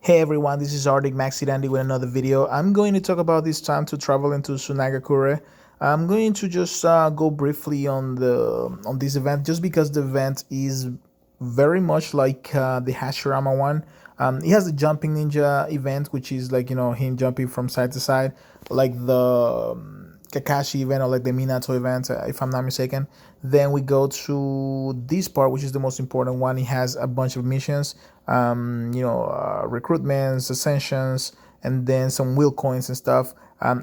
Hey everyone, this is Arctic Maxi with another video. I'm going to talk about this time to travel into Sunagakure. I'm going to just go briefly on this event, just because the event is very much like the Hashirama one. It has the jumping ninja event, which is like him jumping from side to side, like the Kakashi event or like the Minato event, if I'm not mistaken. Then we go to this part, which is the most important one. It has a bunch of missions, recruitments, ascensions, and then some wheel coins and stuff.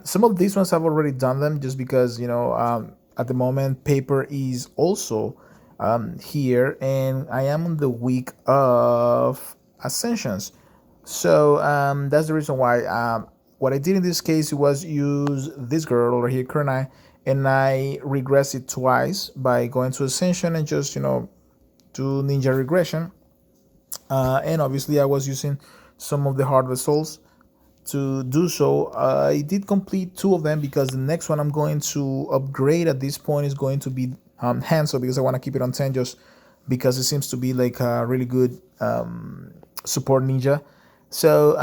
Some of these ones I've already done them, just because at the moment paper is also here, and I am on the week of ascensions. So that's the reason why. What I did in this case was use this girl over here, Kurenai, and I regress it twice by going to Ascension and just do ninja regression. And obviously I was using some of the hard souls to do so. I did complete two of them, because the next one I'm going to upgrade at this point is going to be Hansel, because I want to keep it on 10, just because it seems to be like a really good support ninja. So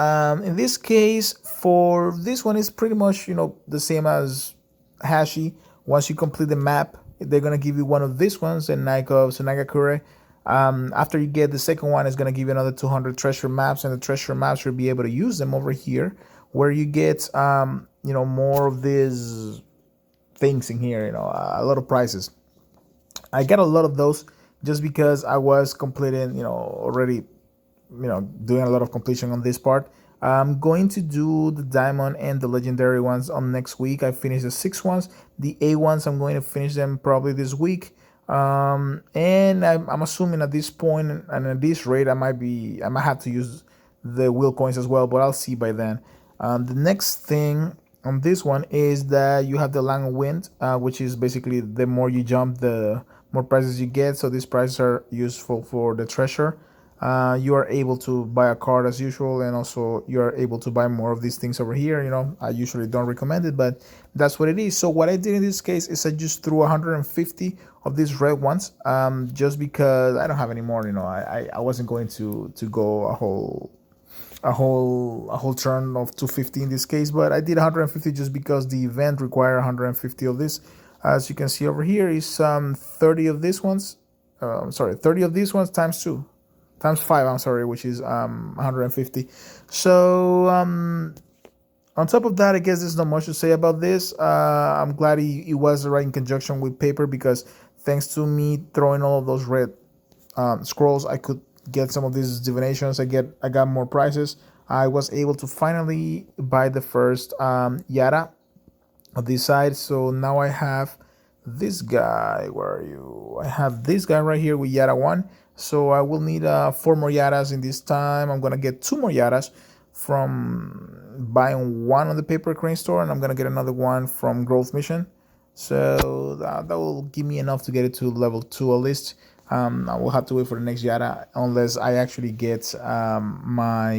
in this case, for this one, is pretty much the same as Hashi. Once you complete the map, they're gonna give you one of these ones, and like of Sunagakure. After you get the second one, it's gonna give you another 200 treasure maps, and the treasure maps you'll be able to use them over here, where you get more of these things in here. A lot of prizes. I got a lot of those just because I was completing already doing a lot of completion on this part. I'm going to do the diamond and the legendary ones on next week. I finished the 6 ones. The A ones, I'm going to finish them probably this week. And I'm assuming at this point and at this rate, I might have to use the wheel coins as well, but I'll see by then. The next thing on this one is that you have the Lang Wind, which is basically the more you jump, the more prizes you get. So these prizes are useful for the treasure. You are able to buy a card as usual, and also you are able to buy more of these things over here. I usually don't recommend it, but that's what it is. So what I did in this case is I just threw 150 of these red ones, just because I don't have any more. I wasn't going to go a whole turn of 250 in this case, but I did 150 just because the event required 150 of this. As you can see over here is 30 of these ones. 30 of these ones times 2. Times 5, I'm sorry, which is 150. So on top of that, I guess there's not much to say about this. I'm glad it was right in conjunction with paper, because thanks to me throwing all of those red scrolls, I could get some of these divinations. I got more prizes. I was able to finally buy the first Yara on this side. So now I have this guy. Where are you? I have this guy right here with Yara 1. So I will need 4 more Yaras in this time. I'm going to get 2 more Yaras from buying one on the paper crane store, and I'm going to get another one from growth mission. So that will give me enough to get it to level 2 at least. I will have to wait for the next Yara, unless I actually get my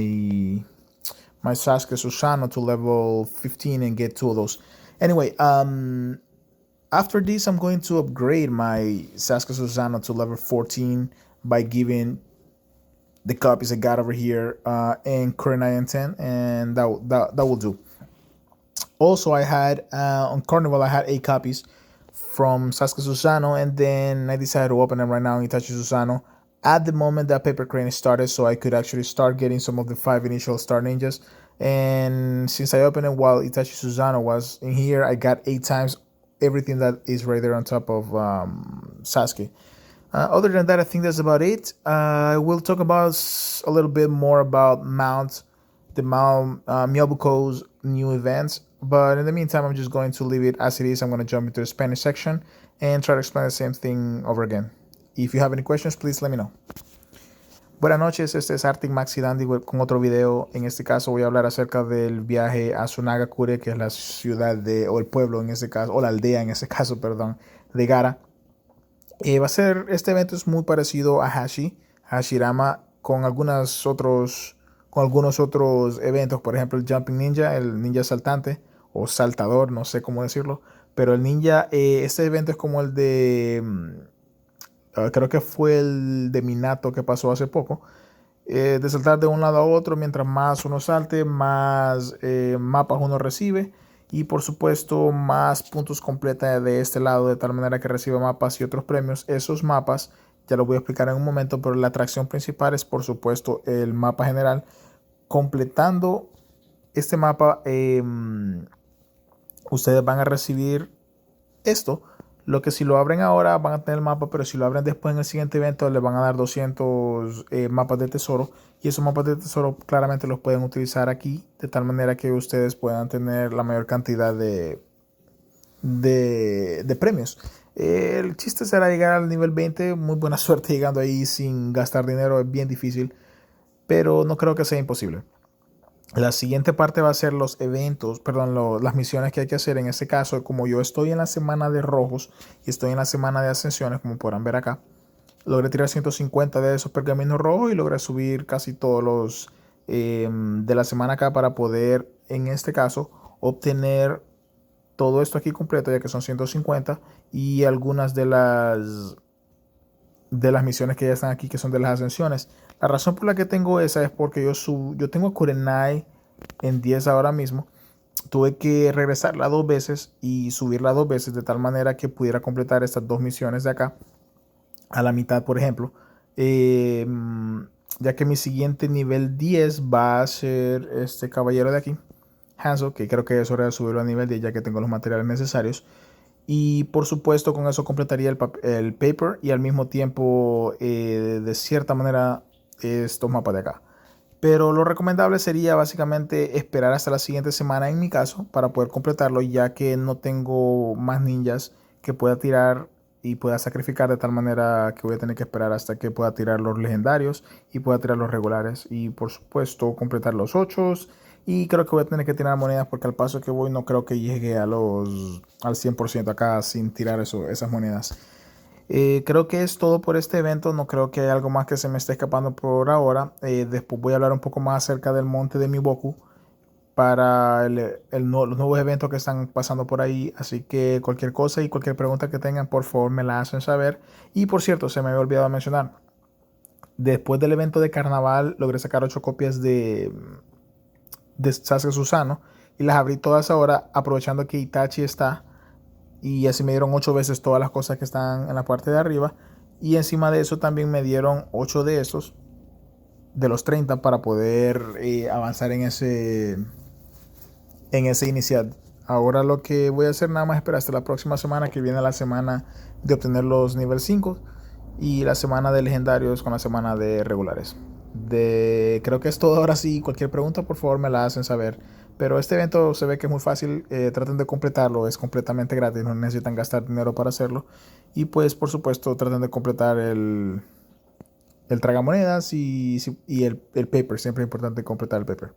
Sasuke Susano to level 15 and get 2 of those. Anyway, after this, I'm going to upgrade my Sasuke Susano to level 14 by giving the copies I got over here and Kurenai and 10, and that will do. Also, I had on Carnival, I had 8 copies from Sasuke Susano, and then I decided to open them right now in Itachi Susano at the moment that paper crane started, so I could actually start getting some of the 5 initial star ninjas. And since I opened it while Itachi Susano was in here, I got 8 times everything that is right there on top of Sasuke. Other than that, I think that's about it. I will talk about a little bit more about Miyabuko's new events. But in the meantime, I'm just going to leave it as it is. I'm going to jump into the Spanish section and try to explain the same thing over again. If you have any questions, please let me know. Buenas noches, este es Arctic Maxi Dandy con otro video. En este caso voy a hablar acerca del viaje a Sunagakure, que es la ciudad o el pueblo en este caso, o la aldea en este caso, perdón, de Gara. Este evento es muy parecido a Hashirama, con algunos otros eventos, por ejemplo el Jumping Ninja, el ninja saltante o saltador, no sé cómo decirlo, pero el ninja, este evento es como el de, creo que fue el de Minato que pasó hace poco, de saltar de un lado a otro. Mientras más uno salte, más mapas uno recibe. Y por supuesto, más puntos completa de este lado, de tal manera que reciba mapas y otros premios. Esos mapas, ya lo voy a explicar en un momento, pero la atracción principal es por supuesto el mapa general. Completando este mapa, ustedes van a recibir esto. Lo que si lo abren ahora van a tener el mapa, pero si lo abren después en el siguiente evento les van a dar 200 mapas de tesoro. Y esos mapas de tesoro claramente los pueden utilizar aquí, de tal manera que ustedes puedan tener la mayor cantidad de premios. El chiste será llegar al nivel 20. Muy buena suerte llegando ahí sin gastar dinero, es bien difícil, pero no creo que sea imposible. La siguiente parte va a ser los eventos, perdón, las misiones que hay que hacer. En este caso, como yo estoy en la semana de rojos y estoy en la semana de ascensiones, como podrán ver acá, logré tirar 150 de esos pergaminos rojos y logré subir casi todos los de la semana acá para poder, en este caso, obtener todo esto aquí completo, ya que son 150 y algunas de las misiones que ya están aquí, que son de las ascensiones. La razón por la que tengo esa es porque yo tengo a Kurenai en 10 ahora mismo. Tuve que regresarla 2 veces y subirla 2 veces de tal manera que pudiera completar estas 2 misiones de acá a la mitad, por ejemplo. Eh, ya que mi siguiente nivel 10 va a ser este caballero de aquí, Hanzo, que creo que es hora de subirlo a nivel 10 ya que tengo los materiales necesarios. Y por supuesto con eso completaría el paper y al mismo tiempo de cierta manera estos mapas de acá. Pero lo recomendable sería básicamente esperar hasta la siguiente semana en mi caso para poder completarlo, ya que no tengo más ninjas que pueda tirar y pueda sacrificar, de tal manera que voy a tener que esperar hasta que pueda tirar los legendarios y pueda tirar los regulares y por supuesto completar los 8. Y creo que voy a tener que tirar monedas porque al paso que voy no creo que llegue al 100% acá sin tirar esas monedas. Creo que es todo por este evento. No creo que haya algo más que se me esté escapando por ahora. Después voy a hablar un poco más acerca del monte de Miboku para los nuevos eventos que están pasando por ahí. Así que cualquier cosa y cualquier pregunta que tengan, por favor me la hacen saber. Y por cierto, se me había olvidado mencionar. Después del evento de carnaval logré sacar 8 copias de Sasuke Susano y las abrí todas ahora aprovechando que Itachi está. Y así me dieron 8 veces todas las cosas que están en la parte de arriba. Y encima de eso también me dieron 8 de esos, de los 30, para poder avanzar en ese inicial. Ahora lo que voy a hacer nada más es esperar hasta la próxima semana, que viene la semana de obtener los nivel 5 y la semana de legendarios con la semana de regulares. Creo que es todo ahora sí. Cualquier pregunta por favor me la hacen saber. Pero este evento se ve que es muy fácil. Traten de completarlo, es completamente gratis, no necesitan gastar dinero para hacerlo. Y pues por supuesto traten de completar el tragamonedas y el paper. Siempre es importante completar el paper.